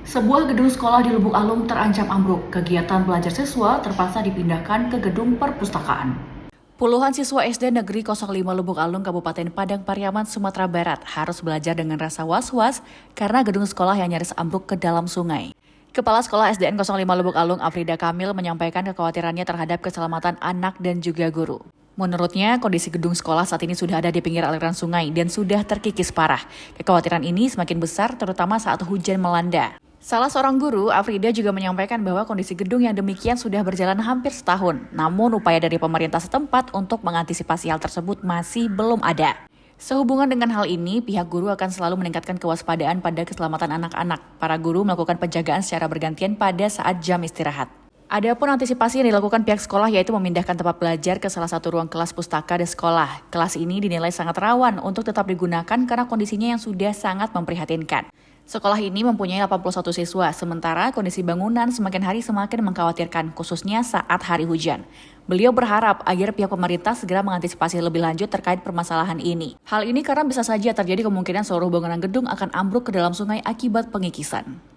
Sebuah gedung sekolah di Lubuk Alung terancam ambruk. Kegiatan belajar siswa terpaksa dipindahkan ke gedung perpustakaan. Puluhan siswa SD Negeri 05 Lubuk Alung, Kabupaten Padang Pariaman, Sumatera Barat harus belajar dengan rasa was-was karena gedung sekolah yang nyaris ambruk ke dalam sungai. Kepala Sekolah SDN 05 Lubuk Alung, Afrida Kamil, menyampaikan kekhawatirannya terhadap keselamatan anak dan juga guru. Menurutnya, kondisi gedung sekolah saat ini sudah ada di pinggir aliran sungai dan sudah terkikis parah. Kekhawatiran ini semakin besar terutama saat hujan melanda. Salah seorang guru, Afrida, juga menyampaikan bahwa kondisi gedung yang demikian sudah berjalan hampir setahun. Namun upaya dari pemerintah setempat untuk mengantisipasi hal tersebut masih belum ada. Sehubungan dengan hal ini, pihak guru akan selalu meningkatkan kewaspadaan pada keselamatan anak-anak. Para guru melakukan penjagaan secara bergantian pada saat jam istirahat. Adapun antisipasi yang dilakukan pihak sekolah yaitu memindahkan tempat belajar ke salah satu ruang kelas pustaka di sekolah. Kelas ini dinilai sangat rawan untuk tetap digunakan karena kondisinya yang sudah sangat memprihatinkan. Sekolah ini mempunyai 81 siswa, sementara kondisi bangunan semakin hari semakin mengkhawatirkan, khususnya saat hari hujan. Beliau berharap agar pihak pemerintah segera mengantisipasi lebih lanjut terkait permasalahan ini. Hal ini karena bisa saja terjadi kemungkinan seluruh bangunan gedung akan ambruk ke dalam sungai akibat pengikisan.